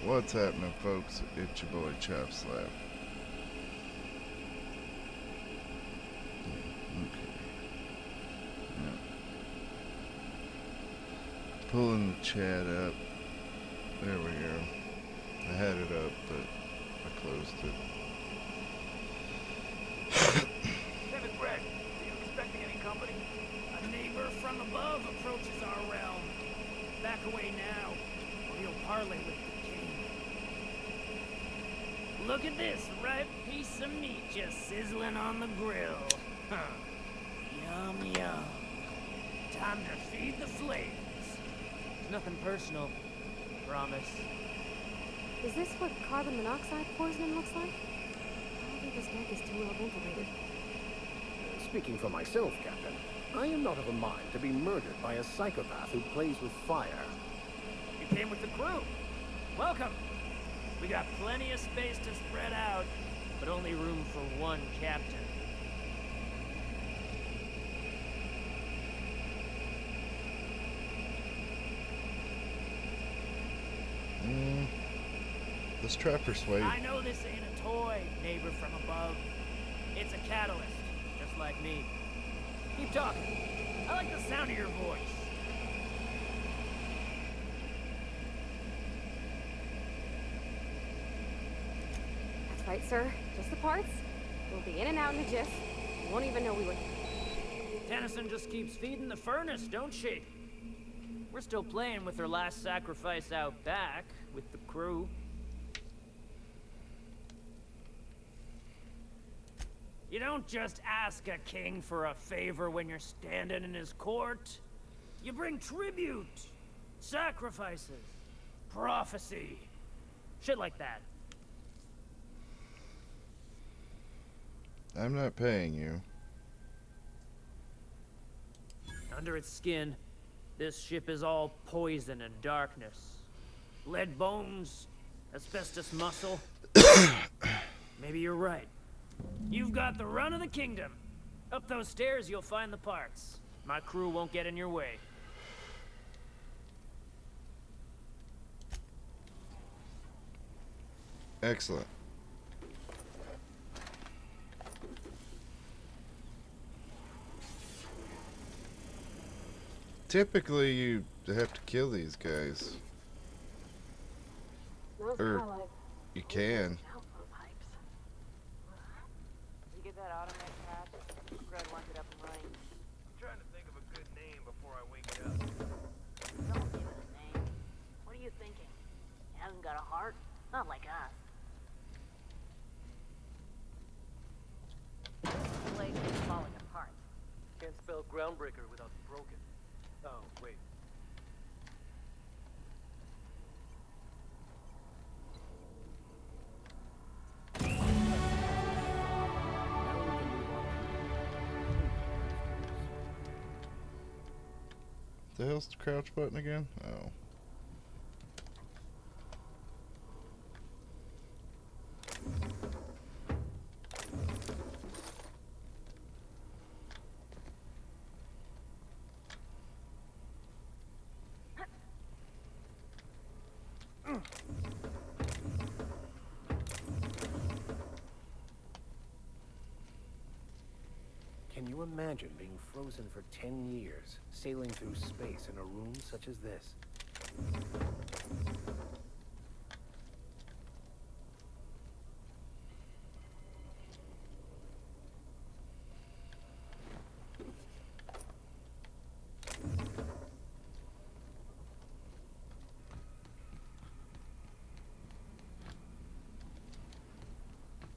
What's happening, folks? It's your boy Chop Slap. Okay. Yeah. Pulling the chat up. There we go. I had it up, but I closed it. David Brett, are you expecting any company? A neighbor from above approaches our realm. Back away now, or he'll parley with the king. Look at this ripe piece of meat just sizzling on the grill. Huh. Yum, yum. Time to feed the flames. It's nothing personal. Promise. Is this what carbon monoxide poisoning looks like? I don't think this deck is too well ventilated. Speaking for myself, Captain, I am not of a mind to be murdered by a psychopath who plays with fire. You came with the crew. Welcome. We got plenty of space to spread out, but only room for one captain. Let's try persuade. I know this ain't a toy, neighbor from above. It's a catalyst, just like me. Keep talking. I like the sound of your voice. That's right, sir. Just the parts. We'll be in and out in a jiff. You won't even know we were... Tennyson just keeps feeding the furnace, don't she? We're still playing with her last sacrifice out back, with the crew. You don't just ask a king for a favor when you're standing in his court. You bring tribute, sacrifices, prophecy, shit like that. I'm not paying you. Under its skin, this ship is all poison and darkness. Lead bones, asbestos muscle. Maybe you're right. You've got the run of the kingdom. Up those stairs, you'll find the parts. My crew won't get in your way. Excellent. Typically, you have to kill these guys. Or you can. You get that automatic patch? Fred wants it up and running. I'm trying to think of a good name before I wake it up. Don't give it a name. What are you thinking? He hasn't got a heart? Not like us. This place is falling apart. Can't spell groundbreaker without broken. Oh, wait. The hell's the crouch button again? Oh. Can you imagine being frozen for 10 years, sailing through space in a room such as this?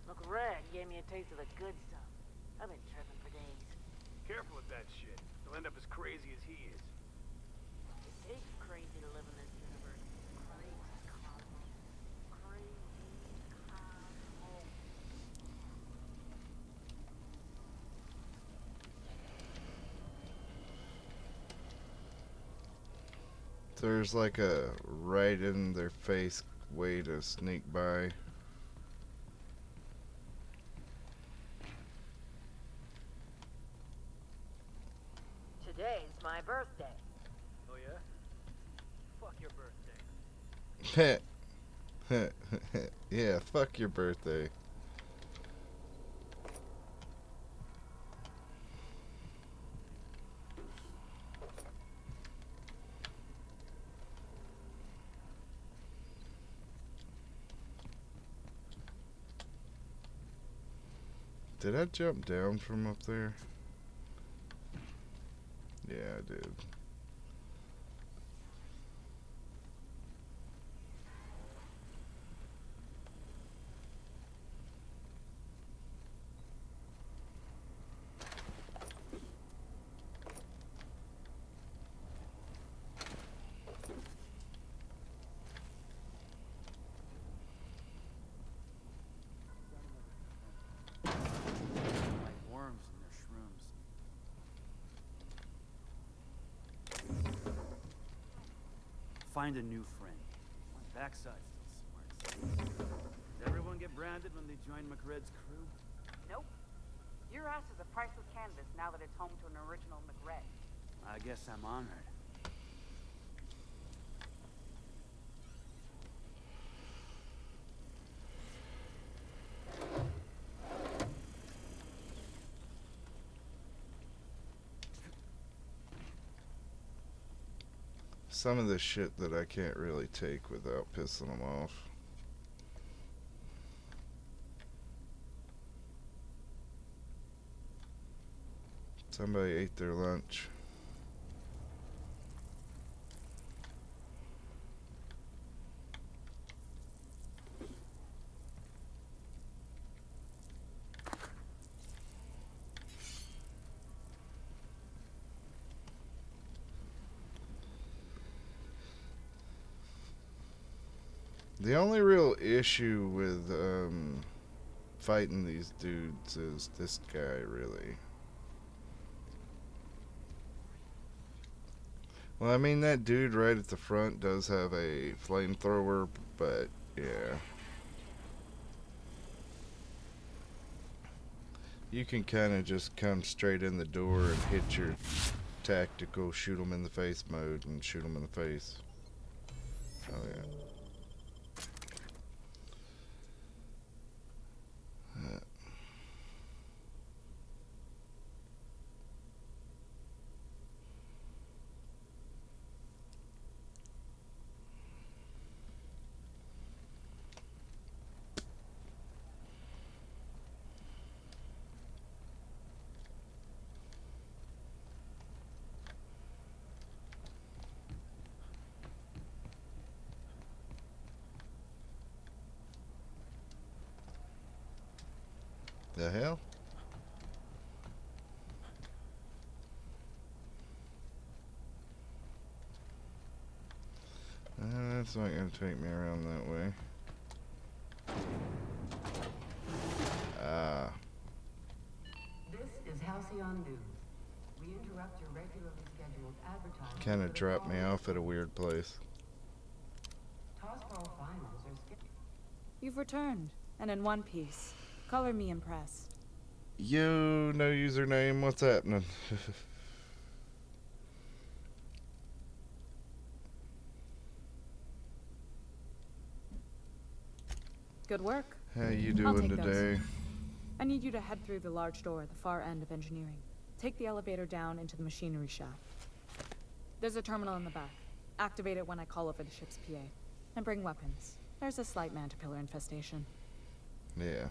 Look, Red gave me a taste of the good stuff. I've been tripping for days. Careful with that shit. You'll end up as crazy as he is. It is crazy to live in this universe. Crazy cosmos. Crazy cosmos. There's like a right in their face way to sneak by. Today's my birthday. Oh yeah? Fuck your birthday. Yeah, fuck your birthday. Did I jump down from up there? Yeah, I did. Like worms in their shrooms. Find a new friend. My backside's still smart. Did everyone get branded when they joined McRed's crew? Nope. Your ass is a priceless canvas now that it's home to an original McRed. I guess I'm honored. Some of this shit that I can't really take without pissing them off. Somebody ate their lunch. The only real issue with fighting these dudes is this guy, really. Well, I mean, that dude right at the front does have a flamethrower, but yeah. You can kind of just come straight in the door and hit your tactical shoot 'em in the face mode and shoot 'em in the face. Oh yeah. The hell? That's not gonna take me around that way. Ah. This is Halcyon News. We interrupt your regularly scheduled advertising. Kind of dropped me off at a weird place. Tossball finals are scheduled. You've returned, and in one piece. Color me impressed. Yo, no username. What's happening? Good work. How you I'll doing take those. today? I need you to head through the large door at the far end of engineering. Take the elevator down into the machinery shaft. There's a terminal in the back. Activate it when I call over the ship's PA. And bring weapons. There's a slight mantipillar infestation. Yeah,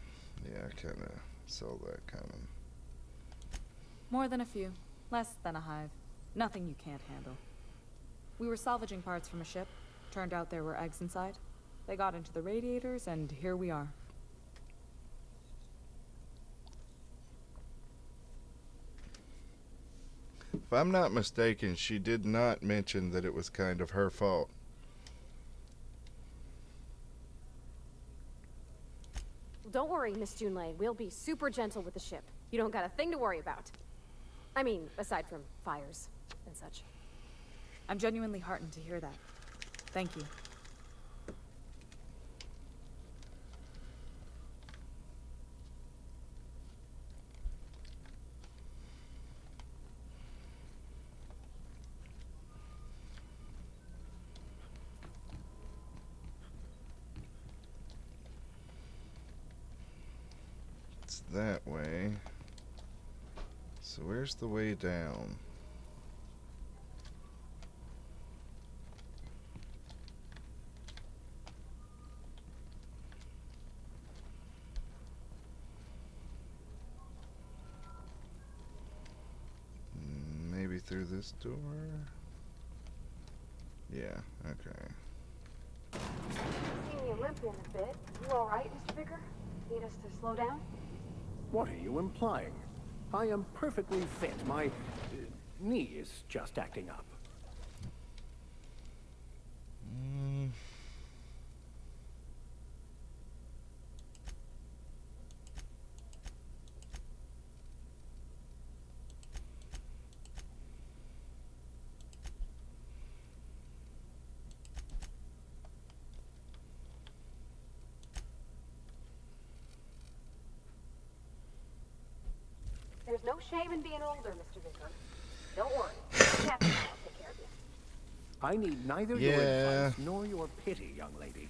I kind of saw that coming. More than a few. Less than a hive. Nothing you can't handle. We were salvaging parts from a ship. Turned out there were eggs inside. They got into the radiators, and here we are. If I'm not mistaken, she did not mention that it was kind of her fault. Don't worry, Miss Junlei. We'll be super gentle with the ship. You don't got a thing to worry about. I mean, aside from fires and such. I'm genuinely heartened to hear that. Thank you. It's that way. So where's the way down? Maybe through this door? Yeah, okay. Seeing you limping a bit. You alright, Mr. Vicker? Need us to slow down? What are you implying? I am perfectly fit. My knee is just acting up. There's no shame in being older, Mr. Vicker. Don't worry. The captain and I'll take care of you. I need neither your advice nor your pity, young lady.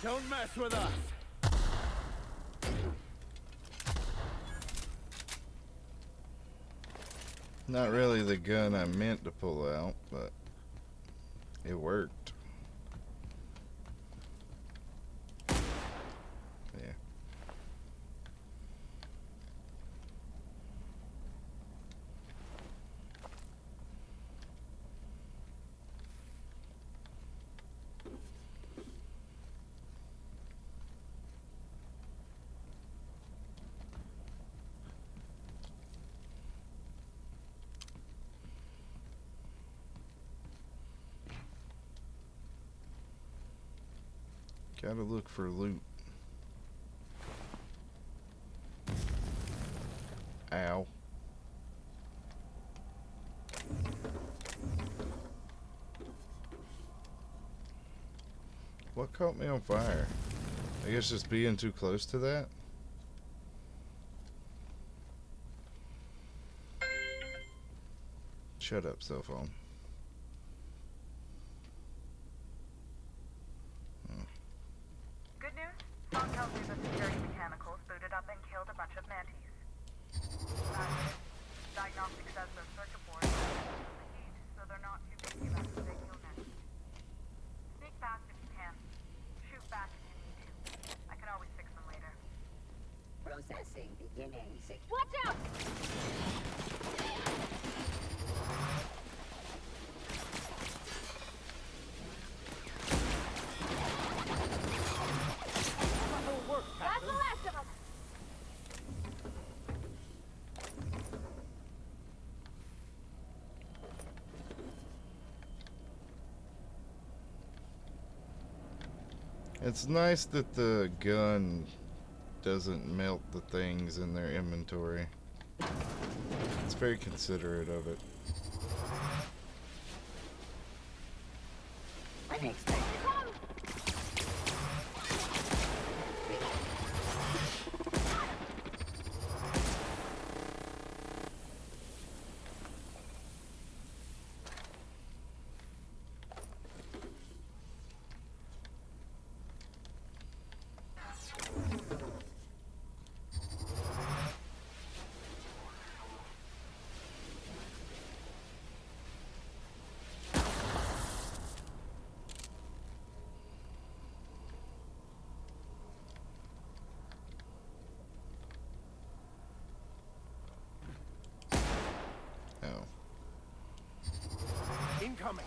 Don't mess with us! Not really the gun I meant to pull out, but it worked. Yeah. Gotta look for loot. Ow. What caught me on fire? I guess just being too close to that? Shut up, cell phone. Good news? Phone tells me the security mechanicals booted up and killed a bunch of mantis. Diagnostic says their circuit boards are the heat, so they're not too picky about who they kill next. Sneak past if you can. Shoot back if you need to. I can always fix them later. Processing beginning. Watch out! That's the last of them! It's nice that the gun doesn't melt the things in their inventory. It's very considerate of it. Unexpected. Oh. Incoming!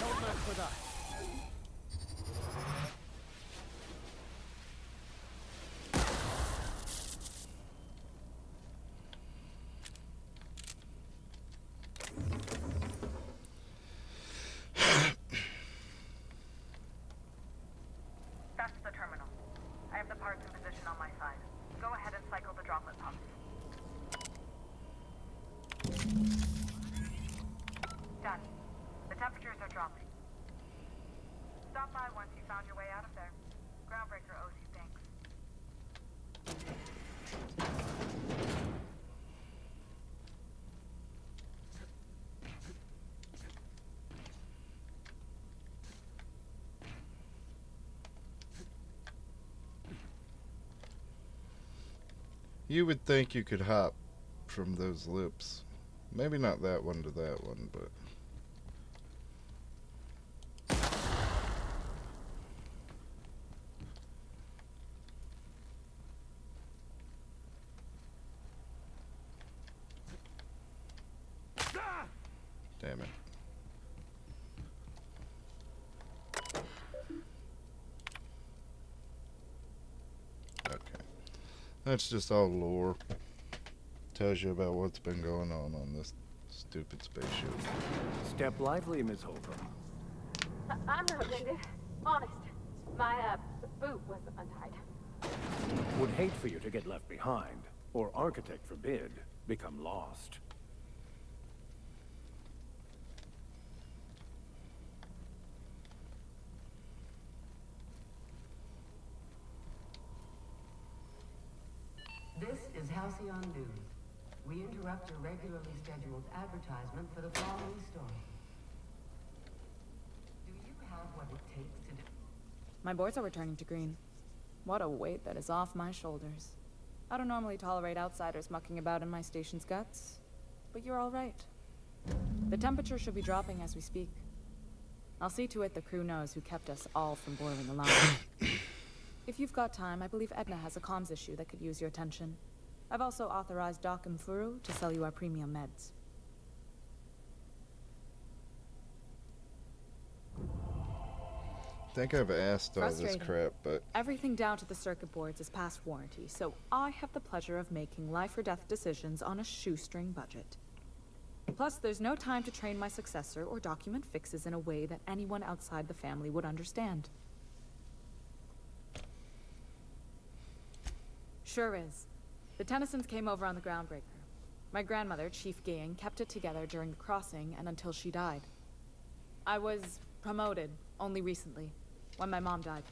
Don't mess with us. That's the terminal. I have the parts in position on my side. Go ahead and cycle the droplet pumps. Done. The temperatures are dropping. Stop by once you found your way out of there. Groundbreaker owes you thanks. You would think you could hop from those lips. Maybe not that one to that one, but... Damn it. Okay. That's just all lore. Tells you about what's been going on this stupid spaceship. Step lively, Miss Holcomb. I'm not offended. Honest. My, boot was untied. Would hate for you to get left behind, or architect forbid, become lost. This is Halcyon News. We interrupt your regularly scheduled advertisement for the following story. Do you have what it takes to do? My boards are returning to green. What a weight that is off my shoulders. I don't normally tolerate outsiders mucking about in my station's guts, but you're all right. The temperature should be dropping as we speak. I'll see to it the crew knows who kept us all from boiling alive. If you've got time, I believe Edna has a comms issue that could use your attention. I've also authorized Doc and Furu to sell you our premium meds. I think I've asked all this Frustrating. crap, but... Everything down to the circuit boards is past warranty, so I have the pleasure of making life or death decisions on a shoestring budget. Plus, there's no time to train my successor or document fixes in a way that anyone outside the family would understand. Sure is. The Tennysons came over on the Groundbreaker. My grandmother, Chief Gaying, kept it together during the crossing and until she died. I was promoted only recently, when my mom died.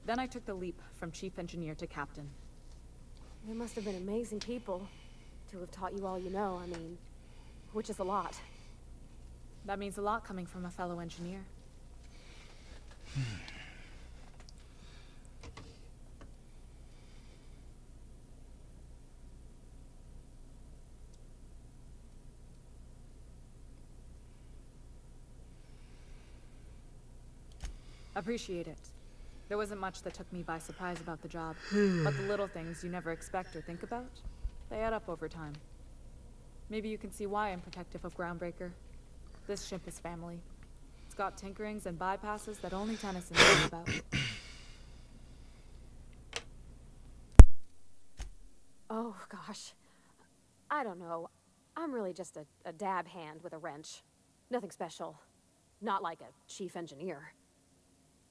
Then I took the leap from chief engineer to captain. They must have been amazing people to have taught you all you know, I mean, which is a lot. That means a lot coming from a fellow engineer. Appreciate it. There wasn't much that took me by surprise about the job, but the little things you never expect or think about, they add up over time. Maybe you can see why I'm protective of Groundbreaker. This ship is family. It's got tinkerings and bypasses that only Tennysons know about. Oh, gosh. I don't know. I'm really just a dab hand with a wrench. Nothing special. Not like a chief engineer.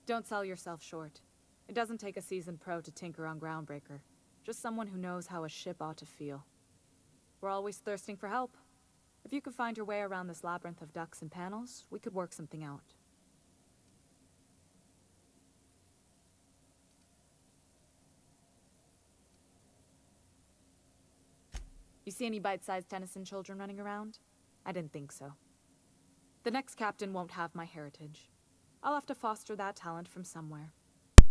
Don't sell yourself short. It doesn't take a seasoned pro to tinker on Groundbreaker. Just someone who knows how a ship ought to feel. We're always thirsting for help. If you could find your way around this labyrinth of ducts and panels, we could work something out. You see any bite-sized Tennyson children running around? I didn't think so. The next captain won't have my heritage. I'll have to foster that talent from somewhere.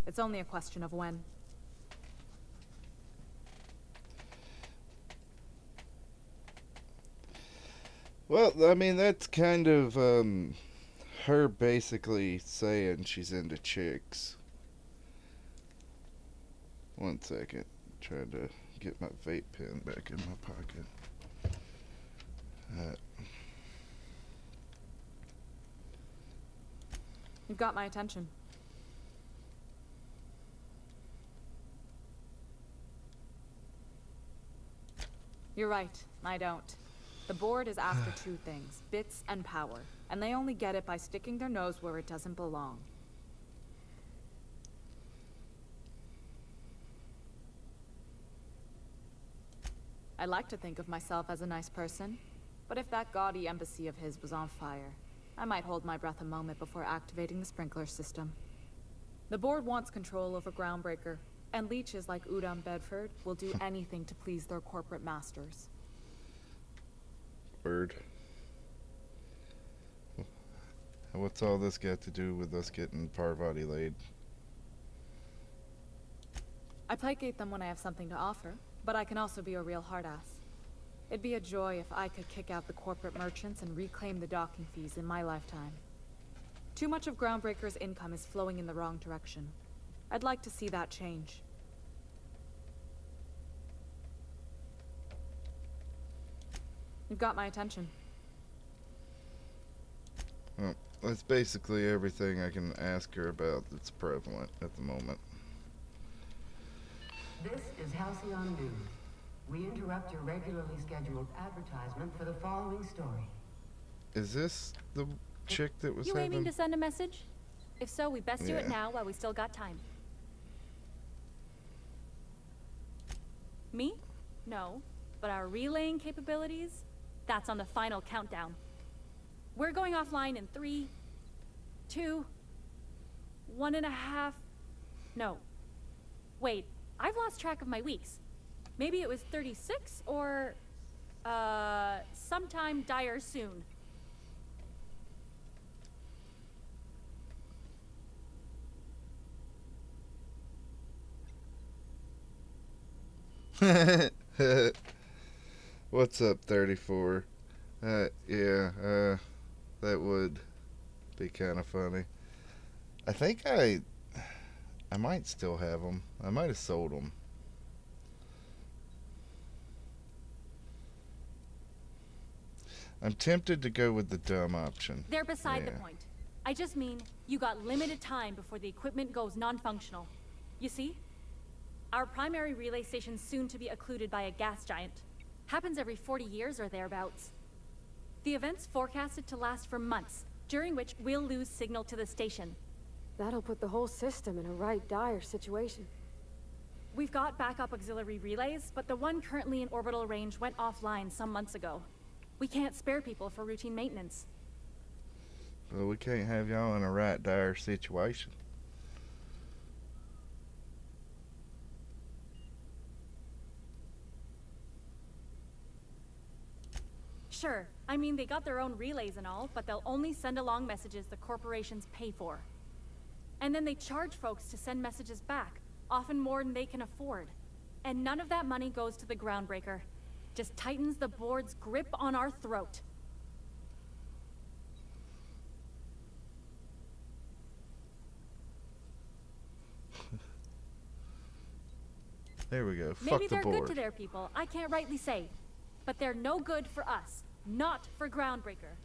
It's only a question of when. Well, I mean, that's kind of, her basically saying she's into chicks. One second. Trying to get my vape pen back in my pocket. You've got my attention. You're right, I don't. The board is after two things, bits and power, and they only get it by sticking their nose where it doesn't belong. I like to think of myself as a nice person, but if that gaudy embassy of his was on fire, I might hold my breath a moment before activating the sprinkler system. The board wants control over Groundbreaker, and leeches like Udom Bedford will do anything to please their corporate masters. Bird. What's all this got to do with us getting Parvati laid? I placate them when I have something to offer, but I can also be a real hard ass. It'd be a joy if I could kick out the corporate merchants and reclaim the docking fees in my lifetime. Too much of Groundbreaker's income is flowing in the wrong direction. I'd like to see that change. You've got my attention. Well, that's basically everything I can ask her about that's prevalent at the moment. This is Halcyon News. We interrupt your regularly scheduled advertisement for the following story. Is this the chick that was You having... aiming to send a message? If so, we best do it Yeah. now while we still got time. Me? No. But our relaying capabilities? That's on the final countdown. We're going offline in 3, 2, 1.5... No. Wait, I've lost track of my weeks. Maybe it was 36 or... sometime dire soon. What's up, 34? Yeah, that would be kind of funny. I think I might still have them. I might have sold them. I'm tempted to go with the dumb option. They're beside the Yeah. point. I just mean, you got limited time before the equipment goes non-functional. You see? Our primary relay station's soon to be occluded by a gas giant. Happens every 40 years or thereabouts. The event's forecasted to last for months, during which we'll lose signal to the station. That'll put the whole system in a right dire situation. We've got backup auxiliary relays, but the one currently in orbital range went offline some months ago. We can't spare people for routine maintenance. Well, we can't have y'all in a right dire situation. Sure, I mean they got their own relays and all, but they'll only send along messages the corporations pay for. And then they charge folks to send messages back, often more than they can afford. And none of that money goes to the Groundbreaker. Just tightens the board's grip on our throat. There we go. Maybe Fuck the they're board. good to their people, I can't rightly say. But they're no good for us, not for Groundbreaker.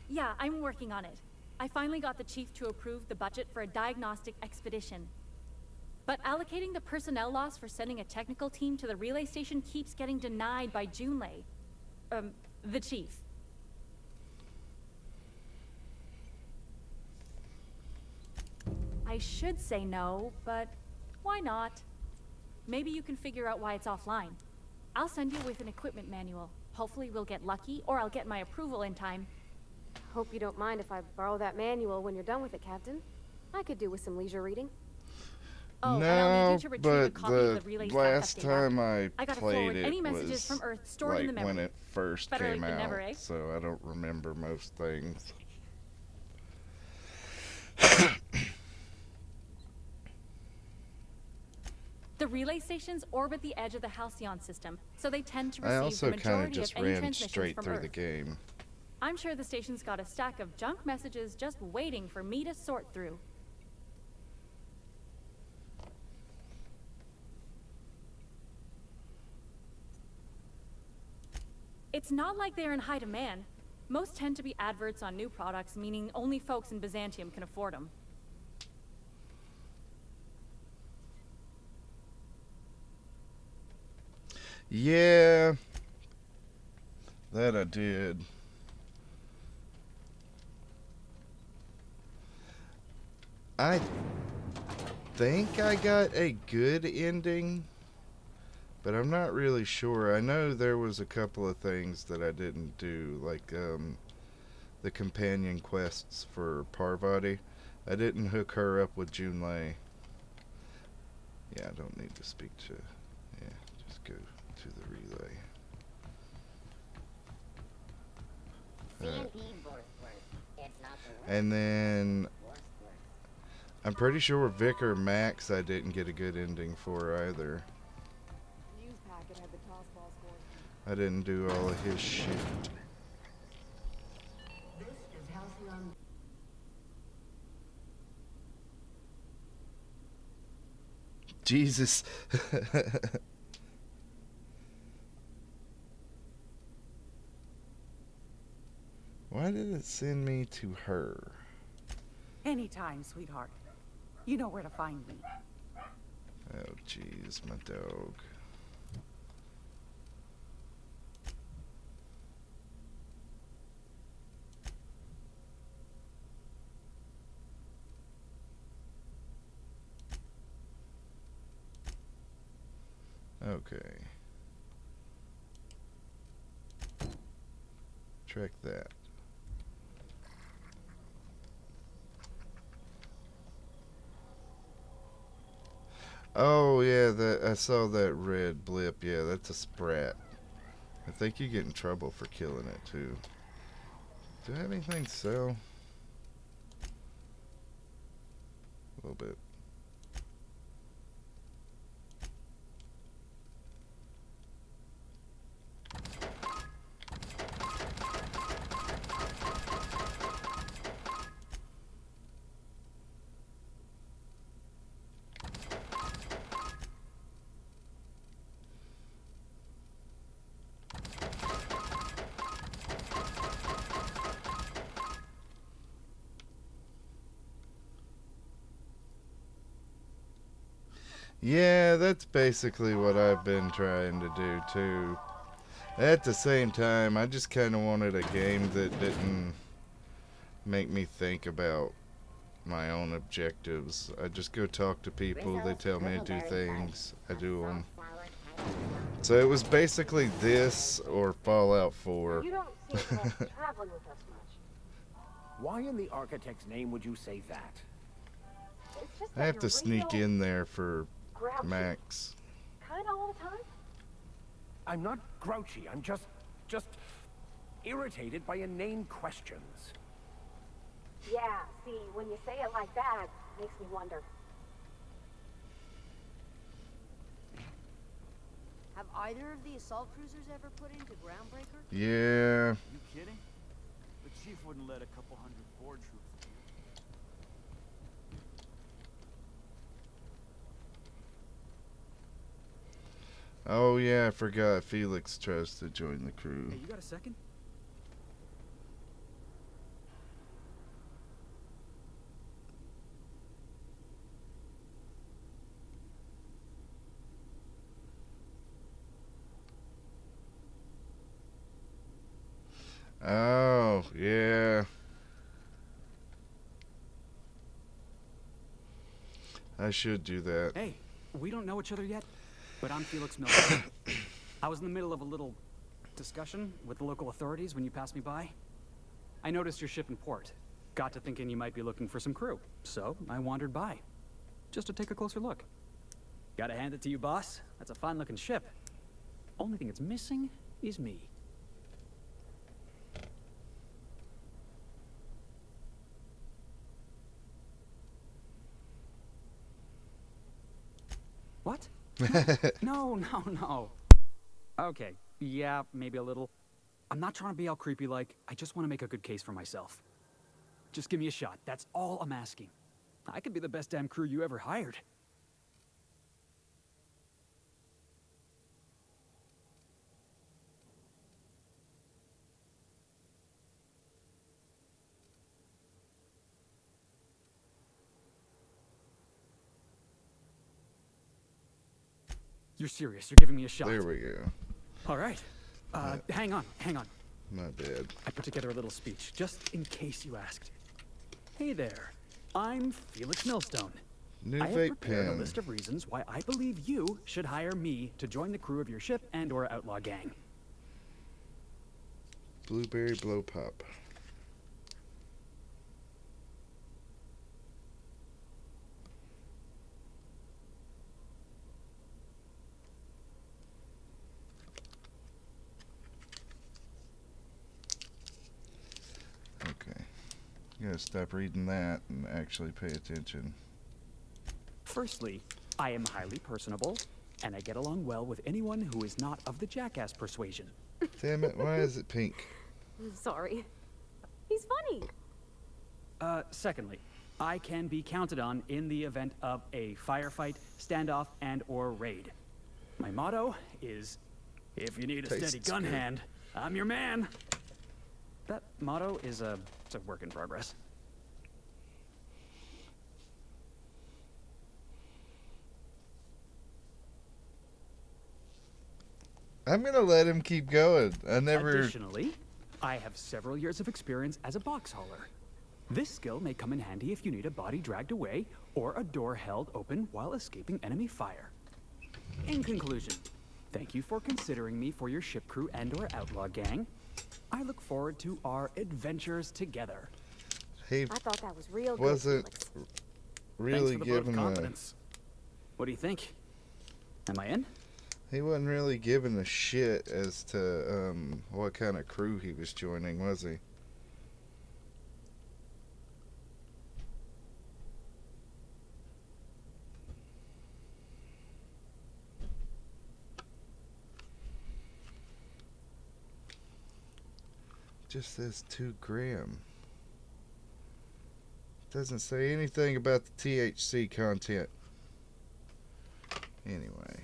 Yeah, I'm working on it. I finally got the chief to approve the budget for a diagnostic expedition. But allocating the personnel loss for sending a technical team to the relay station keeps getting denied by Junlei. The chief. I should say no, but why not? Maybe you can figure out why it's offline. I'll send you with an equipment manual. Hopefully we'll get lucky, or I'll get my approval in time. Hope you don't mind if I borrow that manual when you're done with it, Captain. I could do with some leisure reading. Oh, and I'll need No, you to retrieve a but copy of the the relay last staff update time I I gotta played forward it any messages was from Earth stored in the like when memory. it first Better came late than out, never, eh? so I don't remember most things. The relay stations orbit the edge of the Halcyon system, so they tend to I receive also the kind of majority just of any ran transmissions straight from through Earth. the game. I'm sure the station's got a stack of junk messages just waiting for me to sort through. It's not like they're in high demand. Most tend to be adverts on new products, meaning only folks in Byzantium can afford them. Yeah, that I did. I think I got a good ending, but I'm not really sure. I know there was a couple of things that I didn't do, like the companion quests for Parvati. I didn't hook her up with Junlei. Yeah, I don't need to speak to... Yeah, just go to the relay. And then I'm pretty sure Vicar Max I didn't get a good ending for either. News packet had the toss ball scores. I didn't do all of his shit. This is Halcyon. Jesus. Why did it send me to her? Anytime, sweetheart. You know where to find me. Oh, jeez, my dog. Okay. Track that. Oh yeah, I saw that red blip. Yeah, that's a sprat. I think you get in trouble for killing it too. Do I have anything to sell? A little bit. Yeah, that's basically what I've been trying to do too. At the same time, I just kind of wanted a game that didn't make me think about my own objectives. I just go talk to people, they tell me to do things, I do them. So it was basically this or Fallout 4. You don't seem to be traveling with us much. Why in the architect's name would you say that? It's just I have to sneak in there for Max. Kinda all the time? I'm not grouchy. I'm just irritated by inane questions. Yeah, see, when you say it like that, it makes me wonder. Have either of the assault cruisers ever put into Groundbreaker? Yeah. You kidding? The chief wouldn't let a couple hundred board troops in. Oh yeah, I forgot. Felix tries to join the crew. Hey, you got a second? Oh, yeah. I should do that. Hey, we don't know each other yet, but I'm Felix Miller. I was in the middle of a little discussion with the local authorities when you passed me by. I noticed your ship in port. Got to thinking you might be looking for some crew, so I wandered by, just to take a closer look. Gotta hand it to you, boss. That's a fine-looking ship. Only thing it's missing is me. What? No. Okay, yeah, maybe a little. I'm not trying to be all creepy like. I just want to make a good case for myself. Just give me a shot. That's all I'm asking. I could be the best damn crew you ever hired. You're serious. You're giving me a shot. There we go. All right. Hang on. My bad. I put together a little speech, just in case you asked. Hey there. I'm Felix Millstone. New I have vape prepared a pen. list of reasons why I believe you should hire me to join the crew of your ship and/or outlaw gang. Blueberry blow pop. Okay. You gotta stop reading that and actually pay attention. Firstly, I am highly personable, and I get along well with anyone who is not of the jackass persuasion. Damn it, why is it pink? I'm sorry. He's funny. Secondly, I can be counted on in the event of a firefight, standoff, and/or raid. My motto is, if you need a steady gun hand, I'm your man. That motto is it's a work in progress. I'm gonna let him keep going. Additionally, I have several years of experience as a box hauler. This skill may come in handy if you need a body dragged away or a door held open while escaping enemy fire. In conclusion, thank you for considering me for your ship crew and/or outlaw gang. I look forward to our adventures together. He I thought that was real good, wasn't Felix. really Thanks for the vote of giving a... confidence. What do you think? Am I in? He wasn't really giving a shit as to what kind of crew he was joining, was he? Just says 2 gram. Doesn't say anything about the THC content. Anyway.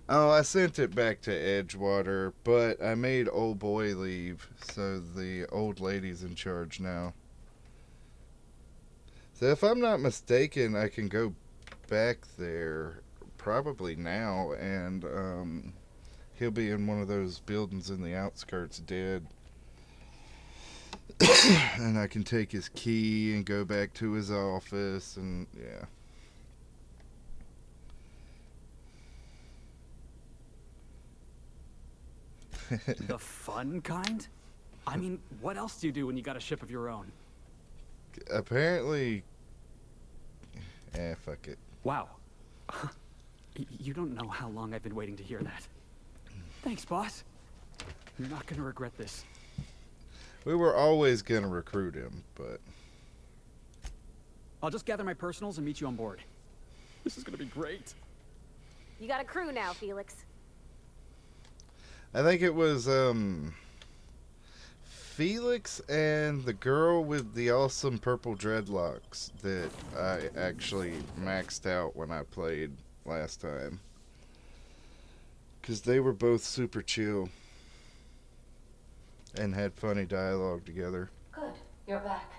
Oh, I sent it back to Edgewater, but I made old boy leave, so the old lady's in charge now. So if I'm not mistaken, I can go back there probably now, and he'll be in one of those buildings in the outskirts dead. And I can take his key and go back to his office, and yeah. The fun kind? I mean, what else do you do when you got a ship of your own? Apparently... fuck it. Wow. You don't know how long I've been waiting to hear that. Thanks, boss. You're not gonna regret this. We were always gonna recruit him, but... I'll just gather my personals and meet you on board. This is gonna be great. You got a crew now, Felix. I think it was, Felix and the girl with the awesome purple dreadlocks that I actually maxed out when I played last time. 'Cause they were both super chill. And had funny dialogue together. Good, you're back.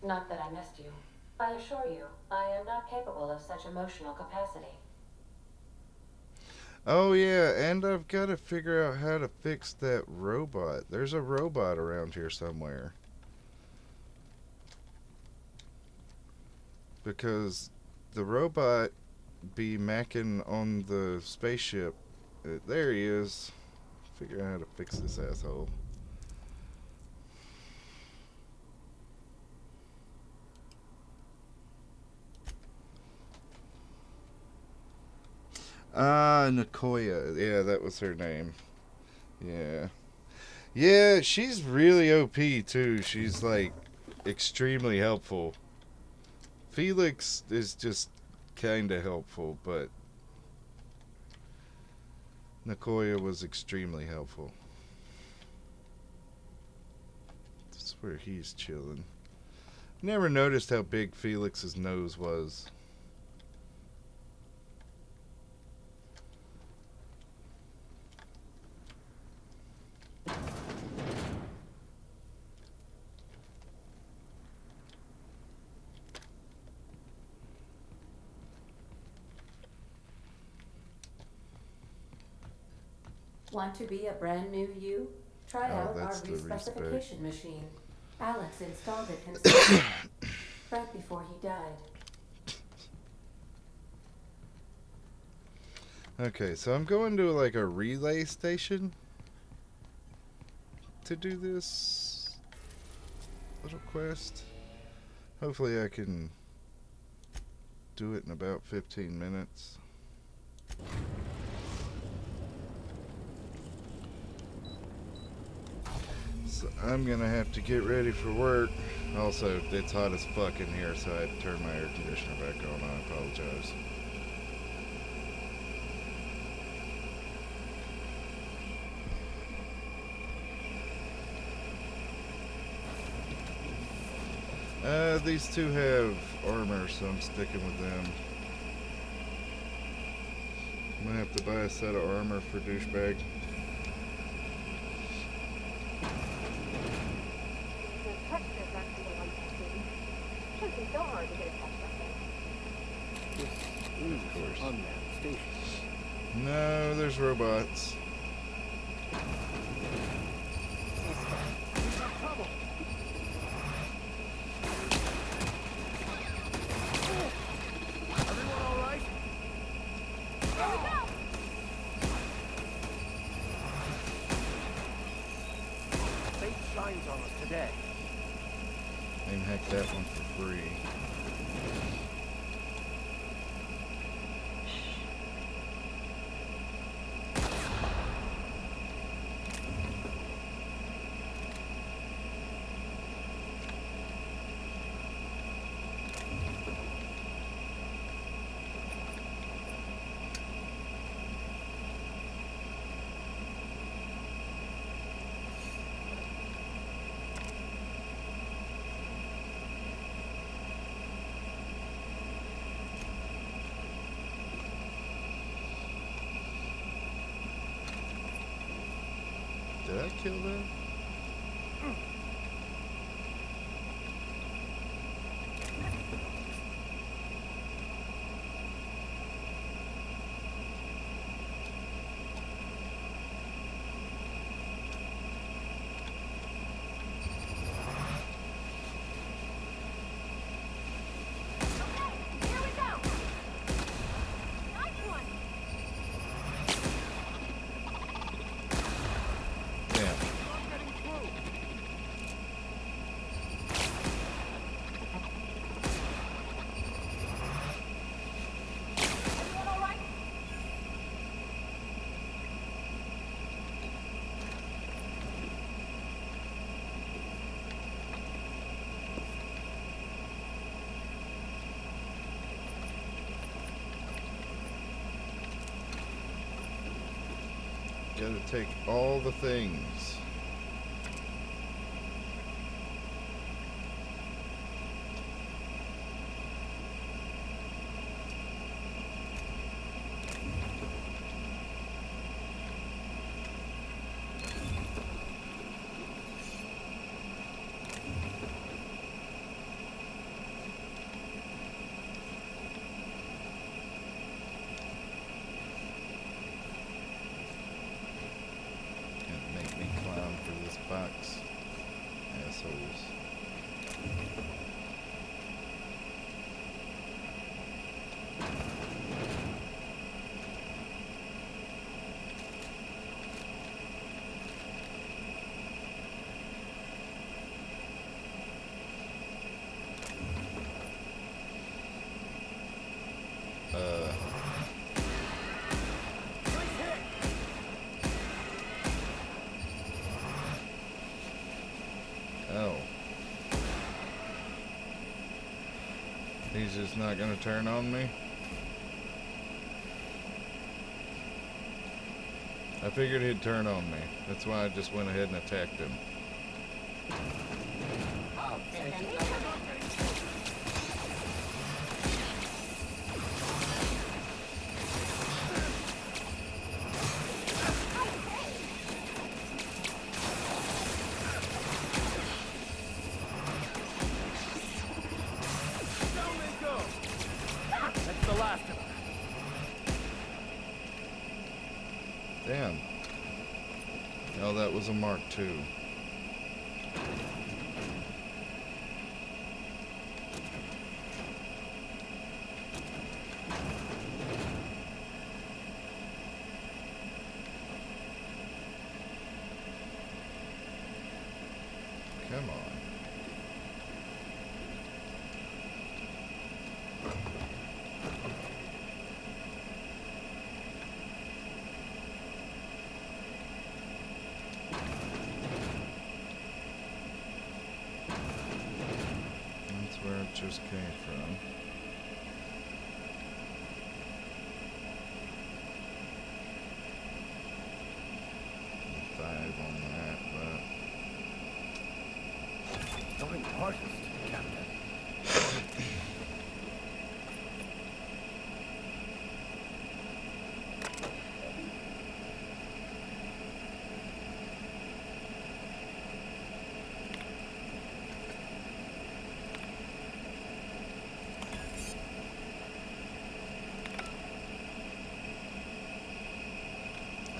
Not that I missed you. I assure you, I am not capable of such emotional capacity. Oh yeah, and I've got to figure out how to fix that robot. There's a robot around here somewhere. Because the robot be macking on the spaceship. There he is. Figure out how to fix this asshole. Nicoya. Yeah, that was her name. Yeah. Yeah, she's really OP too. She's like extremely helpful. Felix is just kinda helpful, but Nicoya was extremely helpful. That's where he's chilling. Never noticed how big Felix's nose was. Want to be a brand new you? Try out our that's the respecification machine. Alex installed it himself right before he died. Okay, so I'm going to like a relay station to do this little quest. Hopefully I can do it in about 15 minutes. So I'm gonna have to get ready for work. Also, it's hot as fuck in here, so I had to turn my air conditioner back on. I apologize. These two have armor, so I'm sticking with them. I'm gonna have to buy a set of armor for douchebag. Of course. Unmanned station. No, there's robots. Everyone all right? Fate shines on us today. I can hack that one for free. Did I kill that? Gotta take all the things. Box. Assholes. Oh. He's just not gonna turn on me? I figured he'd turn on me. That's why I just went ahead and attacked him. Damn. Oh, that was a Mark II. Come on. just came from. Five on that, but Fine artist, Captain.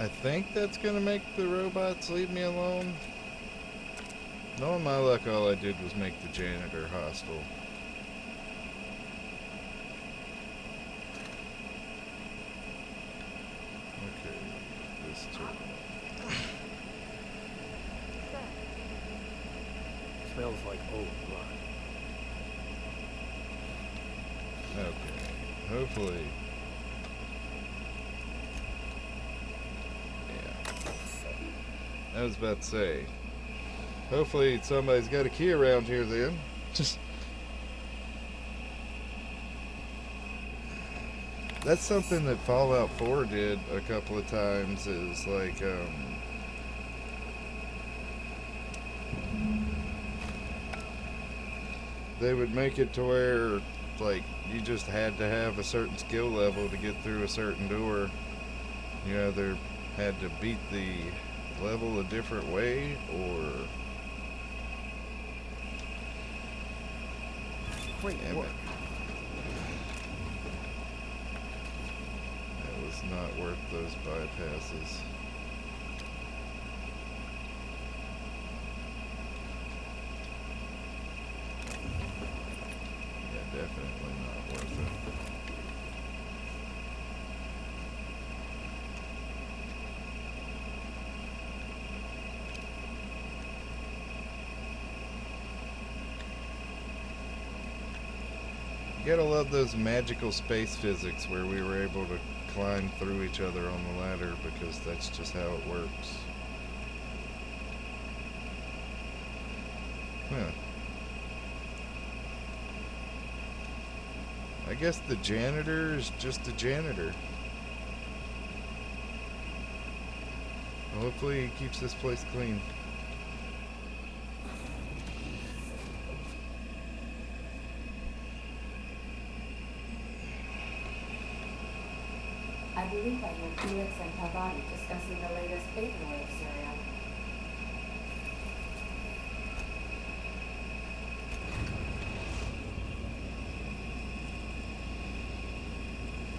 I think that's gonna make the robots leave me alone. Knowing my luck, all I did was make the janitor hostile. Okay, this terminal. Smells like old blood. Okay, hopefully. I was about to say, hopefully somebody's got a key around here then. That's something that Fallout 4 did a couple of times, is like, they would make it to where, like, you just had to have a certain skill level to get through a certain door. You either had to beat the level a different way, or Great work. That was not worth those bypasses. Yeah, definitely not worth it. You gotta love those magical space physics where we were able to climb through each other on the ladder, because that's just how it works. Huh. I guess the janitor is just a janitor. Well, hopefully he keeps this place clean. I believe I heard Felix and Pavani discussing the latest Vaporwave serial.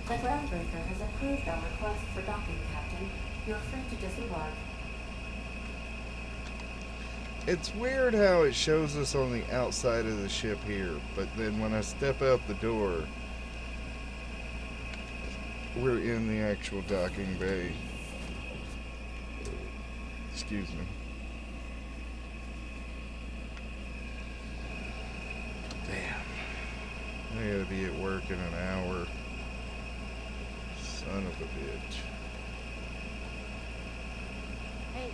The Groundbreaker has approved our request for docking, Captain. You're free to disembark. It's weird how it shows us on the outside of the ship here, but then when I step out the door, we're in the actual docking bay. Excuse me. Damn. I gotta be at work in an hour. Son of a bitch. Hey.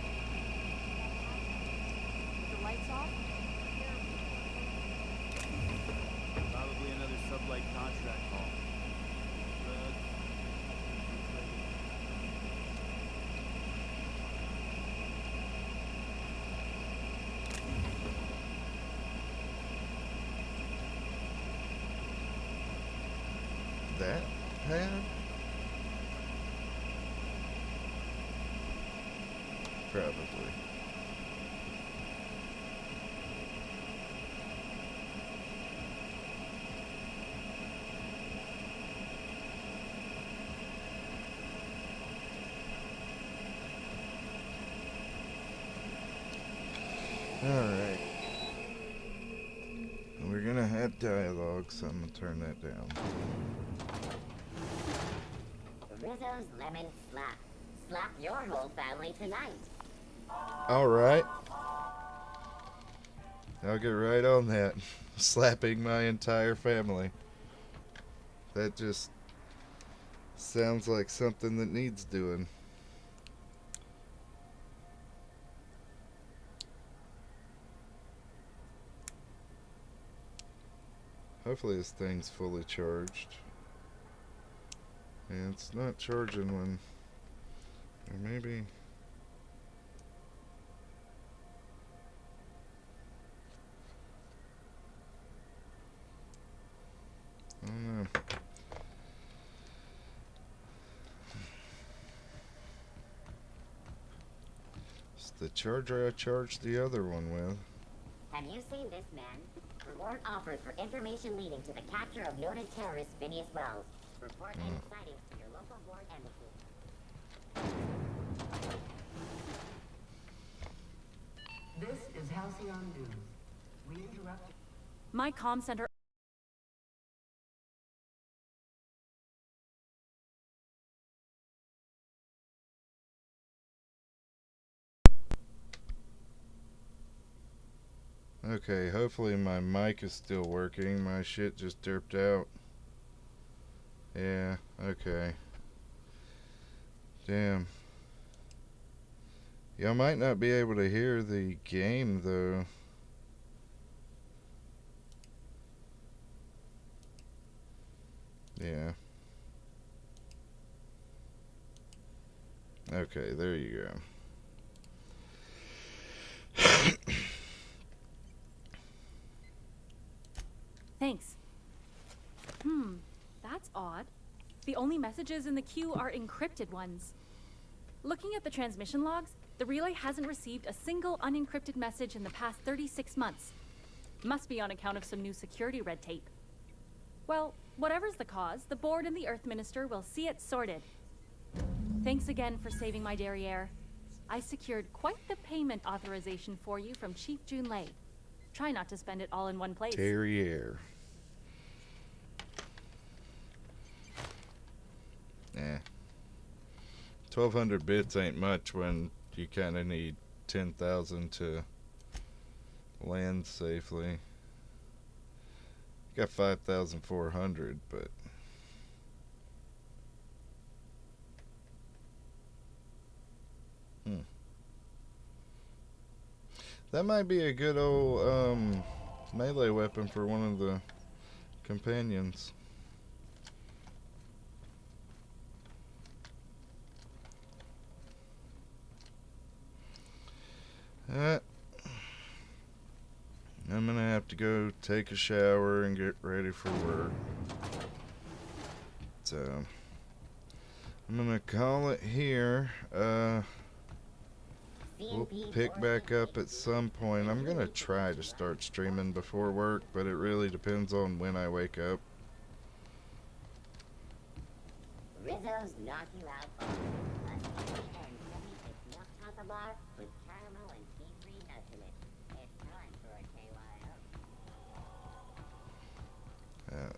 The lights off? Probably another sublight contract call. That pad? Probably. Alright. We're gonna have dialogue, so I'm gonna turn that down. Rizzo's Lemon Slap. Slap your whole family tonight. Alright. I'll get right on that. Slapping my entire family. That just sounds like something that needs doing. Hopefully this thing's fully charged. And it's not charging when... Or maybe... I don't know. It's the charger I charged the other one with. Have you seen this man? Reward offered for information leading to the capture of noted terrorist Phineas Wells. Report any sightings to your local board embassy. This is Halcyon News. We interrupt. My comm center. Okay, hopefully my mic is still working. My shit just derped out. Yeah, okay. Damn. Y'all might not be able to hear the game, though. Yeah. Okay, there you go. Thanks. That's odd. The only messages in the queue are encrypted ones. Looking at the transmission logs, the relay hasn't received a single unencrypted message in the past 36 months. Must be on account of some new security red tape. Well, whatever's the cause, the board and the Earth Minister will see it sorted. Thanks again for saving my derriere. I secured quite the payment authorization for you from Chief Junlei. Try not to spend it all in one place. Derriere. Eh. 1200 bits ain't much when you kind of need 10,000 to land safely. Got 5,400, but that might be a good old melee weapon for one of the companions. I'm gonna have to go take a shower and get ready for work. So I'm gonna call it here. We'll pick back up at some point. I'm gonna try to start streaming before work, but it really depends on when I wake up. Rizzo's knock you out on a 60 and 76 milk chocolate bar with caramel and tea-free nuts in it. It's time for a KYO.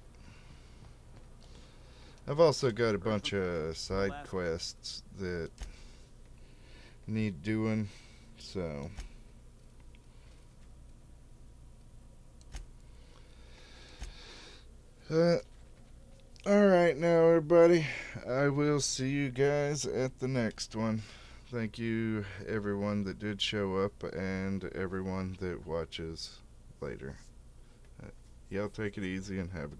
I've also got a bunch of side quests that need doing, so alright now everybody, I will see you guys at the next one. Thank you everyone that did show up and everyone that watches later. Y'all take it easy and have a good